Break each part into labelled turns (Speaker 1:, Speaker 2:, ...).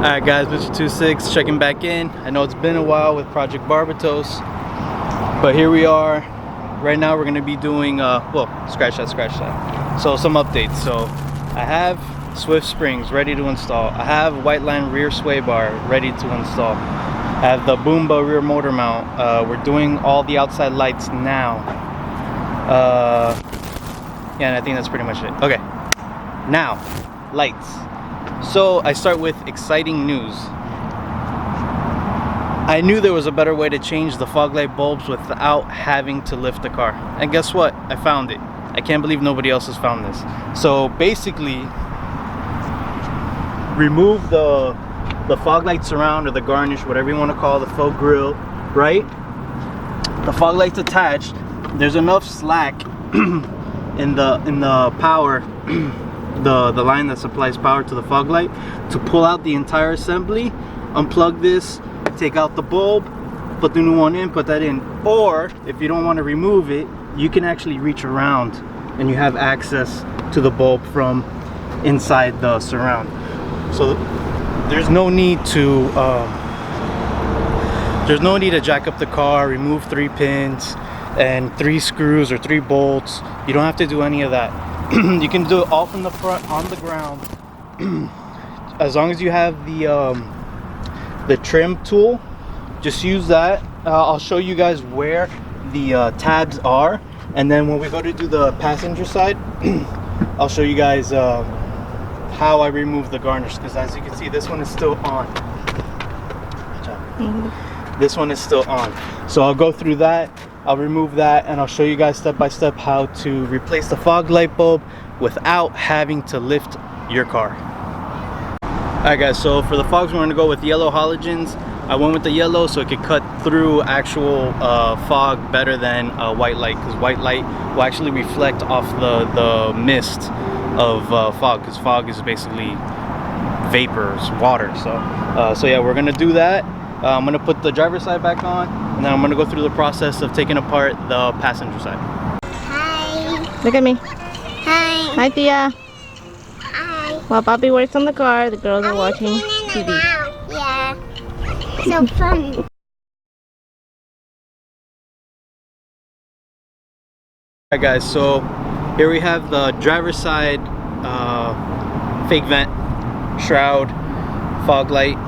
Speaker 1: Alright guys, MR.TwoSix checking back in. I know it's been a while with Project Barbatos, but here we are. Right now we're going to be doing, well, scratch that. So some updates. So I have Swift springs ready to install. I have white line rear sway bar ready to install. I have the Boomba rear motor mount. We're doing all the outside lights now. Yeah, and I think that's pretty much it. Okay, now, lights. So I start with exciting news. I knew there was a better way to change the fog light bulbs without having to lift the car. And guess what? I found it. I can't believe nobody else has found this. So basically, remove the fog light surround or the garnish, whatever you want to call the faux grill, right? The fog light's attached. There's enough slack in the power the line that supplies power to the fog light to pull out the entire assembly, unplug this, take out the bulb, put the new one in, put that in. Or if you don't want to remove it, you can actually reach around and you have access to the bulb from inside the surround. So there's no need to jack up the car, remove 3 pins and 3 screws or 3 bolts. You don't have to do any of that. You can do it all from the front on the ground. As long as you have the trim tool, just use that. I'll show you guys where the tabs are, and then when we go to do the passenger side, I'll show you guys how I remove the garnish, because as you can see, this one is still on. This one is still on. So I'll go through that, I'll remove that, and I'll show you guys step by step how to replace the fog light bulb without having to lift your car. Alright guys, so for the fogs we're going to go with yellow halogens. I went with the yellow so it could cut through actual fog better than white light, because white light will actually reflect off the mist of fog, because fog is basically vapors, water. So yeah, we're going to do that. I'm going to put the driver's side back on, and then I'm going to go through the process of taking apart the passenger side.
Speaker 2: Hi.
Speaker 3: Look at me.
Speaker 2: Hi.
Speaker 3: Hi, Thea.
Speaker 2: Hi.
Speaker 3: While Bobby works on the car, the girls are watching TV.
Speaker 2: Yeah. So fun.
Speaker 1: Alright guys, so here we have the driver's side fake vent, shroud, fog light,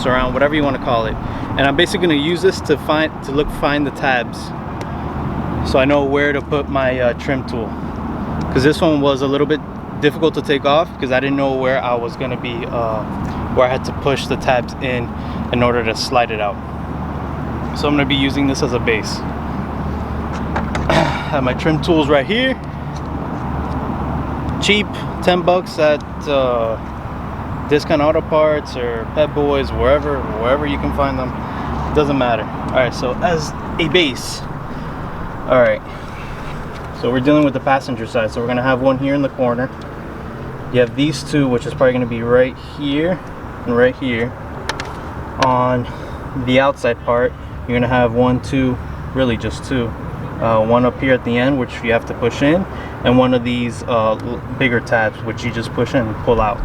Speaker 1: surround, whatever you want to call it. And I'm basically going to use this to find the tabs, so I know where to put my trim tool, because this one was a little bit difficult to take off because I didn't know where I was going to be, where I had to push the tabs in order to slide it out. So I'm going to be using this as a base. I have my trim tools right here, cheap, 10 bucks at Discount Auto Parts or Pet Boys, wherever you can find them, doesn't matter. All right, so as a base, all right, so we're dealing with the passenger side, so we're gonna have one here in the corner. You have these two, which is probably gonna be right here and right here. On the outside part, you're gonna have 1, 2, really just 2. One up here at the end, which you have to push in, and one of these bigger tabs, which you just push in and pull out.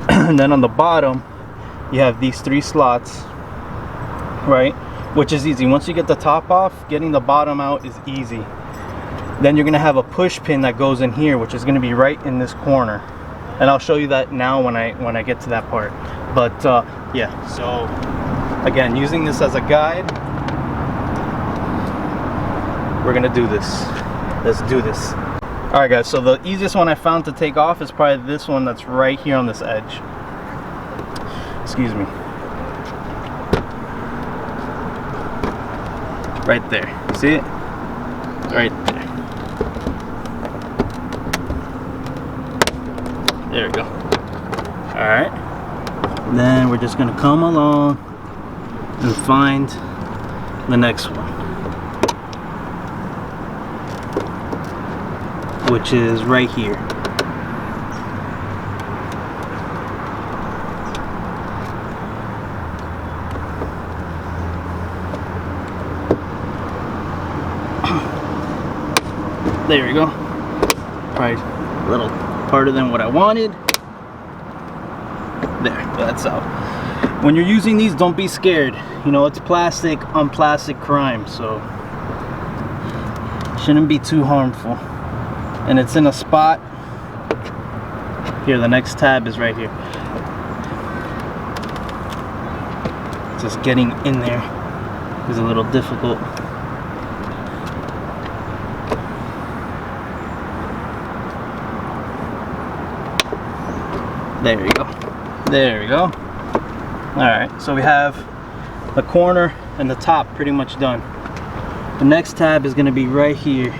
Speaker 1: And then on the bottom, you have these 3 slots, right? Which is easy. Once you get the top off, getting the bottom out is easy. Then you're gonna have a push pin that goes in here, which is gonna be right in this corner. And I'll show you that now when I get to that part. But yeah, so again, using this as a guide, we're gonna do this. Let's do this. Alright guys, so the easiest one I found to take off is probably this one that's right here on this edge. Excuse me. Right there. See it? Right there. There we go. Alright. Then we're just gonna come along and find the next one, which is right here. There we go. Probably a little harder than what I wanted. There. That's out. When you're using these, don't be scared. You know, it's plastic on plastic crime, so shouldn't be too harmful. And it's in a spot here. The next tab is right here. Just getting in there is a little difficult. There we go. There we go. Alright, so we have the corner and the top pretty much done. The next tab is going to be right here.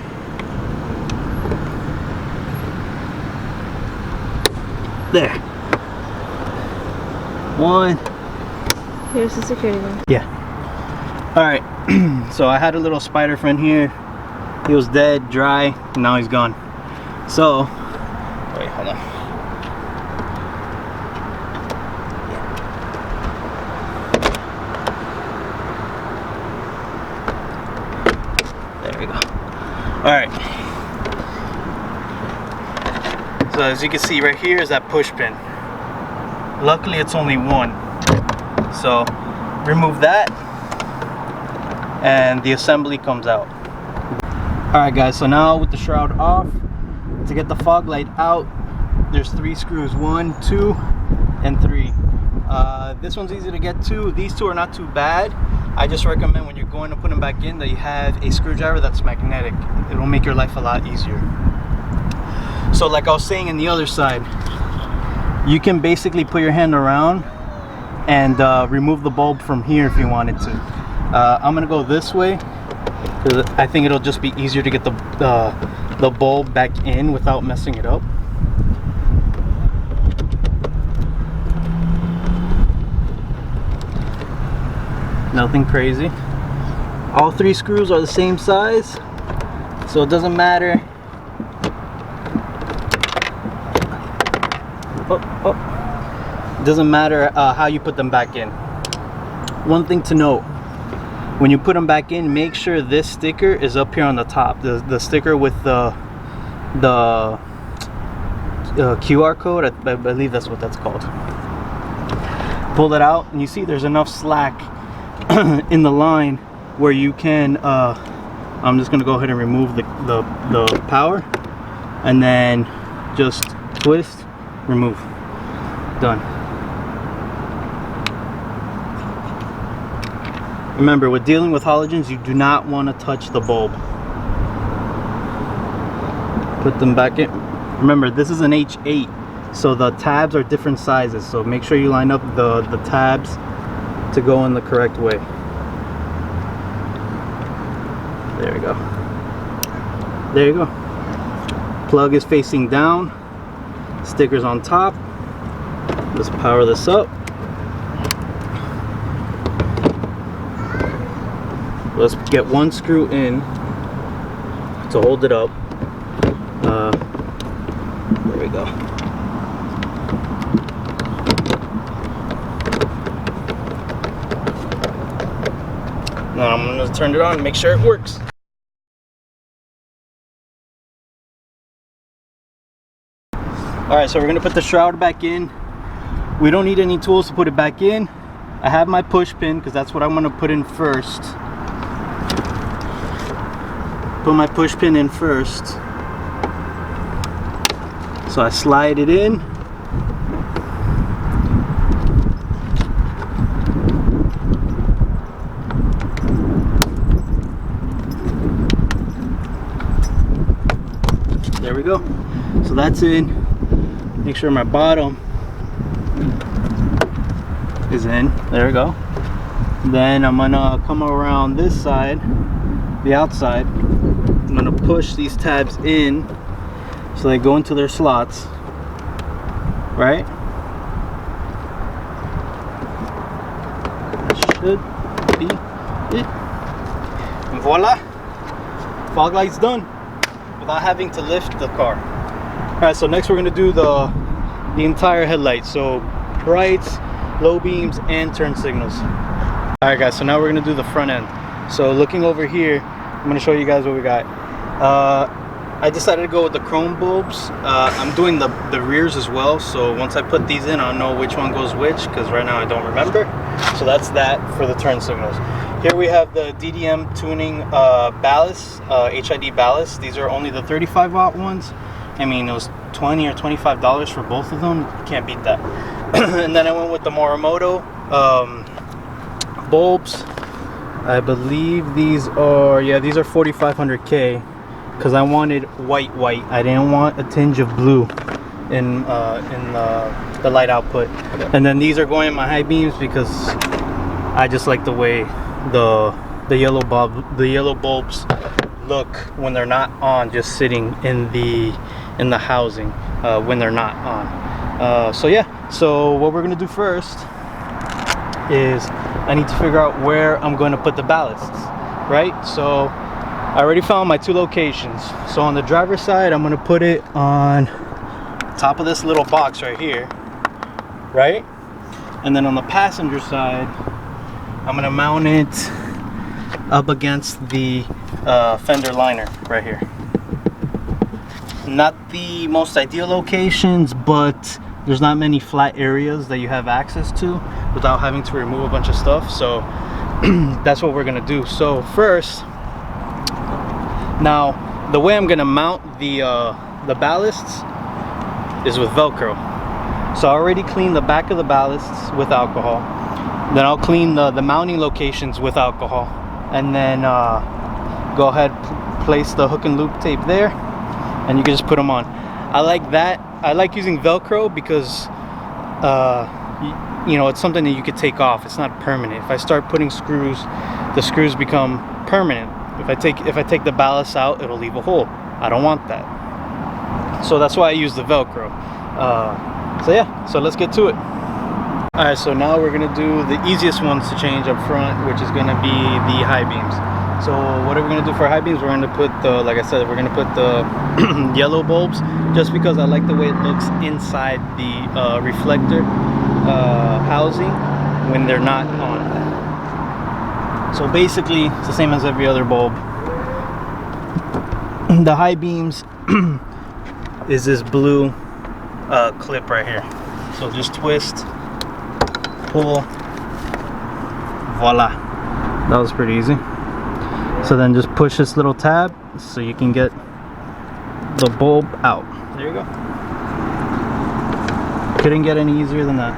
Speaker 1: There. One.
Speaker 3: Here's the security one.
Speaker 1: Yeah. Alright, so I had a little spider friend here. He was dead, dry, and now he's gone. So, wait, hold on. There we go. Alright. So as you can see right here is that push pin. Luckily it's only one. So remove that and the assembly comes out. Alright guys, so now with the shroud off, to get the fog light out, there's 3 screws, 1, 2, and 3. This one's easy to get to. These 2 are not too bad. I just recommend when you're going to put them back in that you have a screwdriver that's magnetic. It'll make your life a lot easier. So like I was saying in the other side, you can basically put your hand around and remove the bulb from here if you wanted to. I'm gonna go this way because I think it'll just be easier to get the bulb back in without messing it up. Nothing crazy. All 3 screws are the same size, so it doesn't matter. It doesn't matter how you put them back in. One thing to note, when you put them back in, make sure this sticker is up here on the top. The sticker with the QR code, I believe that's what that's called. Pull it out and you see there's enough slack in the line where you can I'm just gonna go ahead and remove the power and then just twist, remove, done. Remember, with dealing with halogens, you do not want to touch the bulb. Put them back in. Remember, this is an H8, so the tabs are different sizes, so make sure you line up the tabs to go in the correct way. There we go. There you go. Plug is facing down, stickers on top. Let's power this up. Let's get 1 screw in to hold it up. There we go. Now I'm going to turn it on and make sure it works. Alright, so we're going to put the shroud back in. We don't need any tools to put it back in. I have my push pin because that's what I'm going to put in first. Put my push pin in first. So I slide it in. There we go. So that's in. Make sure my bottom is in. There we go. Then I'm gonna come around this side, the outside. I'm gonna push these tabs in so they go into their slots, right? That should be it. And voila, fog light's done without having to lift the car. All right, so next we're gonna do the entire headlight, so brights, low beams, and turn signals. All right guys, so now we're gonna do the front end. So looking over here, I'm gonna show you guys what we got. I decided to go with the chrome bulbs. I'm doing the rears as well, so once I put these in, I'll know which one goes which, because right now I don't remember. So that's that for the turn signals. Here we have the DDM tuning ballast, HID ballast. These are only the 35 watt ones. I mean, it was $20 or $25 for both of them. You can't beat that. And then I went with the Morimoto bulbs. I believe these are, yeah, these are 4500K, because I wanted white. I didn't want a tinge of blue in the light output. And then these are going in my high beams because I just like the way the yellow bulbs look when they're not on, just sitting in the housing when they're not on. So yeah, so what we're gonna do first is I need to figure out where I'm going to put the ballasts, right? So I already found my 2 locations. So on the driver's side, I'm going to put it on top of this little box right here, right? And then on the passenger side, I'm going to mount it up against the fender liner right here. Not the most ideal locations, but there's not many flat areas that you have access to without having to remove a bunch of stuff. So that's what we're gonna do. So first, now the way I'm gonna mount the ballasts is with Velcro. So I already cleaned the back of the ballasts with alcohol. Then I'll clean the mounting locations with alcohol, and then go ahead, place the hook and loop tape there, and you can just put them on. I like that. I like using Velcro because you know, it's something that you could take off. It's not permanent. If I start putting screws, the screws become permanent. If I take the ballast out, it'll leave a hole. I don't want that. So that's why I use the Velcro. So yeah, so let's get to it. Alright, so now we're gonna do the easiest ones to change up front, which is gonna be the high beams. So what are we gonna do for high beams? We're gonna put the, like I said, we're gonna put the yellow bulbs, just because I like the way it looks inside the reflector housing when they're not on. So basically, it's the same as every other bulb. The high beams is this blue clip right here. So just twist, pull, voila. That was pretty easy. So then just push this little tab so you can get the bulb out. There you go. Couldn't get any easier than that.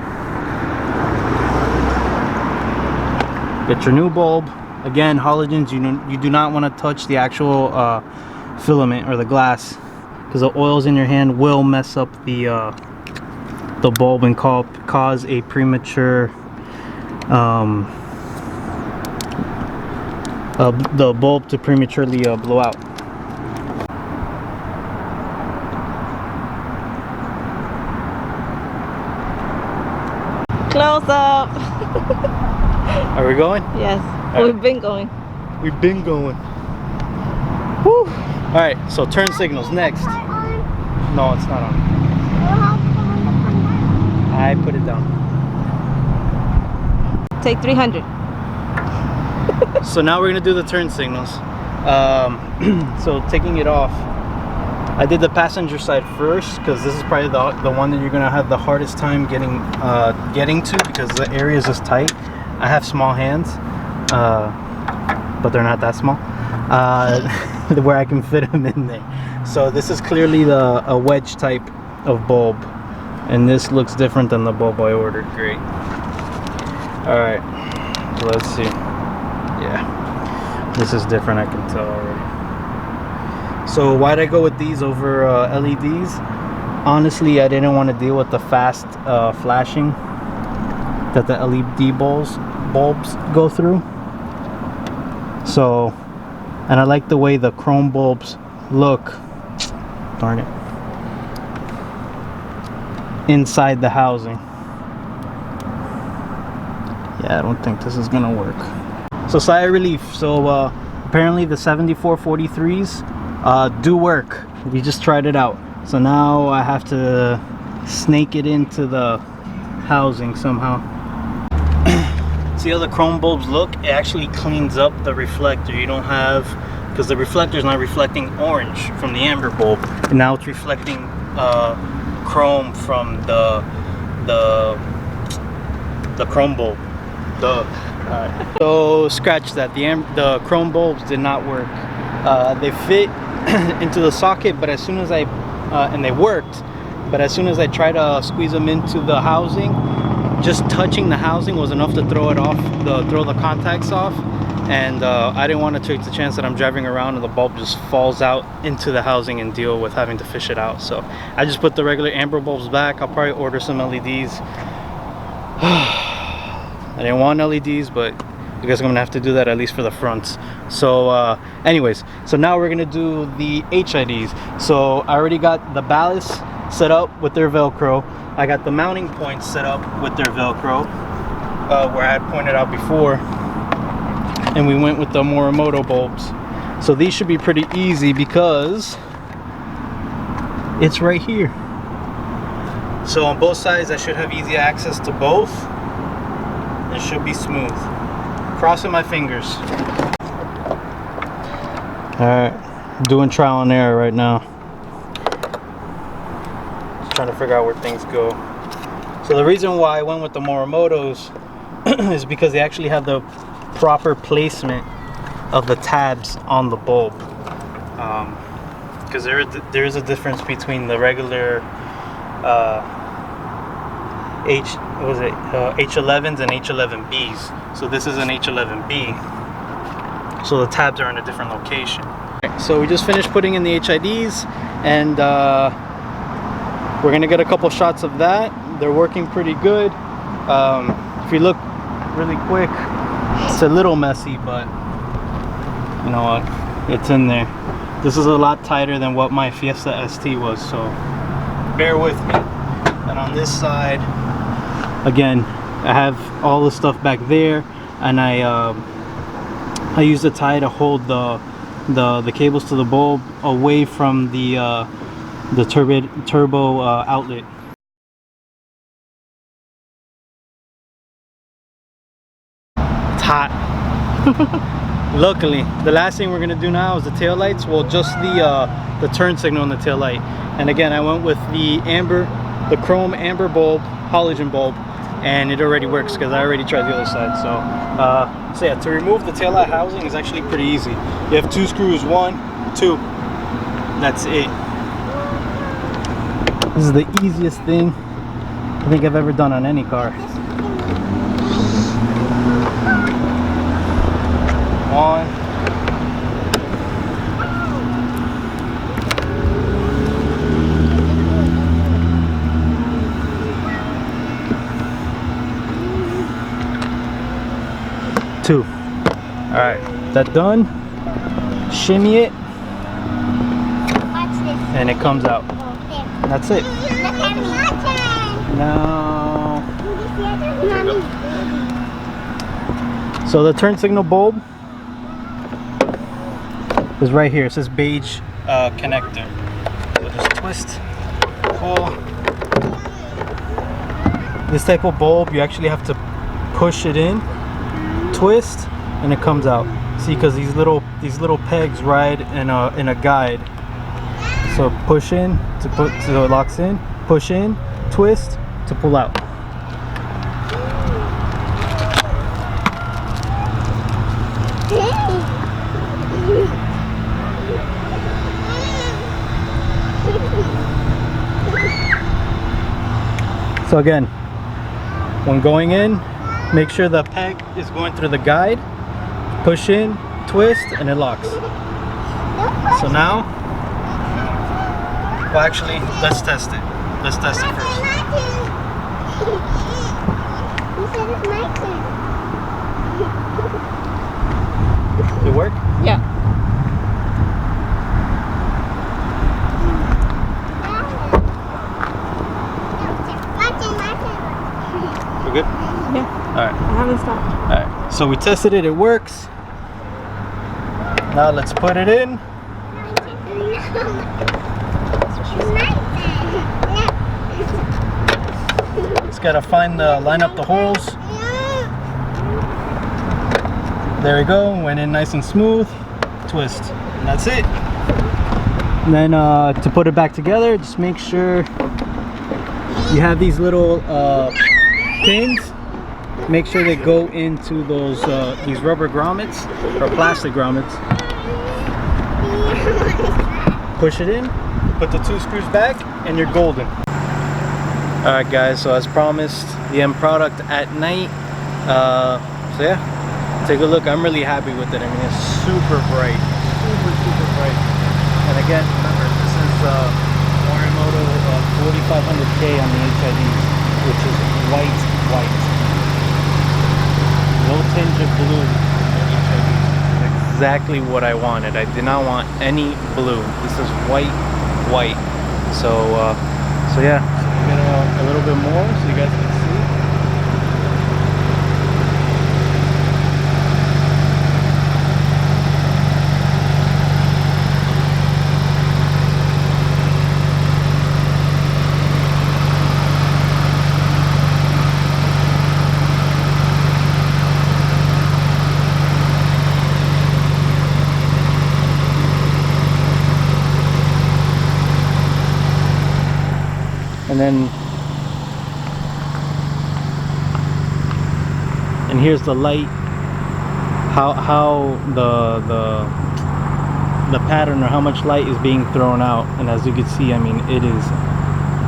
Speaker 1: Get your new bulb. Again, halogens, you do not want to touch the actual filament or the glass, because the oils in your hand will mess up the bulb and cause a premature the bulb to prematurely blow out.
Speaker 3: Close up.
Speaker 1: Are we going?
Speaker 3: Yes,
Speaker 1: right.
Speaker 3: We've been going.
Speaker 1: We've been going. Woo! Alright, so turn signals next. No, it's not on. I put it down.
Speaker 3: Take 300.
Speaker 1: So now we're gonna do the turn signals. So taking it off, I did the passenger side first because this is probably the one that you're gonna have the hardest time getting to, because the area is just tight. I have small hands, but they're not that small, where I can fit them in there. So this is clearly a wedge type of bulb, and this looks different than the bulb I ordered. Great. All right, so let's see. Yeah, this is different, I can tell already. So why'd I go with these over LEDs? Honestly, I didn't want to deal with the fast flashing that the LED bulbs go through. So, and I like the way the chrome bulbs look, darn it, inside the housing. Yeah, I don't think this is gonna work. So sigh of relief. So apparently the 7443s do work. We just tried it out. So now I have to snake it into the housing somehow. See how the chrome bulbs look? It actually cleans up the reflector. You don't have because the reflector is not reflecting orange from the amber bulb, and now it's reflecting chrome from the chrome bulb. So scratch that. The chrome bulbs did not work. They fit into the socket, but as soon as and they worked, but as soon as I tried to squeeze them into the housing, just touching the housing was enough to throw it off, throw the contacts off. And I didn't want to take the chance that I'm driving around and the bulb just falls out into the housing and deal with having to fish it out. So I just put the regular amber bulbs back. I'll probably order some LEDs. I didn't want LEDs, but I guess I'm gonna have to do that at least for the fronts. So anyways, so now we're gonna do the HIDs. So I already got the ballast set up with their Velcro. I got the mounting points set up with their Velcro, where I had pointed out before. And we went with the Morimoto bulbs. So these should be pretty easy because it's right here. So on both sides I should have easy access to both. It should be smooth. Crossing my fingers. Alright, doing trial and error right now. Just trying to figure out where things go. So the reason why I went with the Morimotos is because they actually have the proper placement of the tabs on the bulb, because there is a difference between the regular H11s and H11Bs. So this is an H11B, so the tabs are in a different location. So we just finished putting in the HIDs, and we're gonna get a couple shots of that. They're working pretty good. If you look really quick, it's a little messy, but you know what, it's in there. This is a lot tighter than what my Fiesta ST was, so bear with me. And on this side, again, I have all the stuff back there, and I use the tie to hold the cables to the bulb away from the turbo outlet. Hot. Luckily, the last thing we're gonna do now is the tail lights. Well, just the turn signal in the tail light. And again, I went with the chrome amber bulb, halogen bulb, and it already works because I already tried the other side. So yeah, to remove the tail light housing is actually pretty easy. You have 2 screws, 1, 2. That's it. This is the easiest thing I think I've ever done on any car. 1. 2. All right, that done. Shimmy it, and it comes out. That's it. Now, so the turn signal bulb is right here. It says beige connector. So just twist, pull. This type of bulb, you actually have to push it in, twist, and it comes out. See, because these little pegs ride in a guide. So push in to put, so it locks in. Push in, twist to pull out. So again, when going in, make sure the peg is going through the guide. Push in, twist, and it locks. So now, well, actually, let's test it. Let's test it first. Did it work?
Speaker 3: Yeah.
Speaker 1: We're good?
Speaker 3: Yeah.
Speaker 1: Alright.
Speaker 3: I haven't stopped.
Speaker 1: Alright. So we tested it, it works. Now let's put it in. Just gotta line up the holes. There we go, went in nice and smooth. Twist. And that's it. And then to put it back together, just make sure you have these little pins. Make sure they go into those these rubber grommets or plastic grommets. Push it in, put the 2 screws back, and you're golden. Alright guys, so as promised, the end product at night. So yeah, take a look. I'm really happy with it. I mean, it's super bright, super bright. And again, remember, this is Morimoto 4500K on the HIDs, which is white. No tinge of blue on HIDs. Exactly what I wanted. I did not want any blue. This is white. So yeah, so get a little bit more so you guys can see. And then, and here's the light, how the pattern or how much light is being thrown out. And as you can see, I mean, it is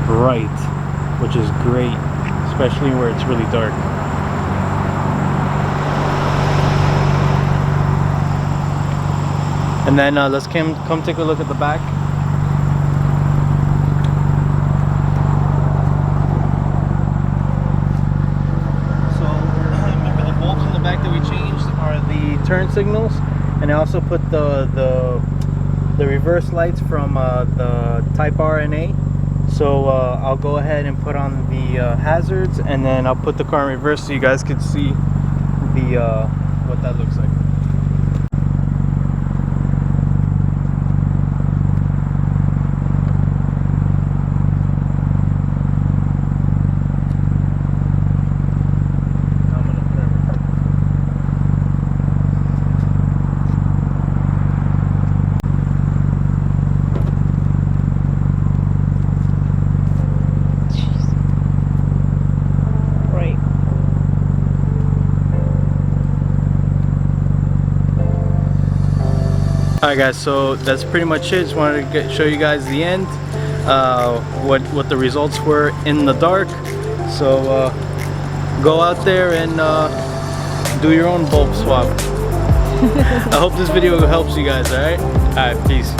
Speaker 1: bright, which is great, especially where it's really dark. And then let's come take a look at the back. Turn signals, and I also put the reverse lights from the Type RNA. So I'll go ahead and put on the hazards, and then I'll put the car in reverse so you guys can see the what that looks like. Alright guys, so that's pretty much it. Just wanted to show you guys the end, what the results were in the dark. So go out there and do your own bulb swap. I hope this video helps you guys. Alright, peace.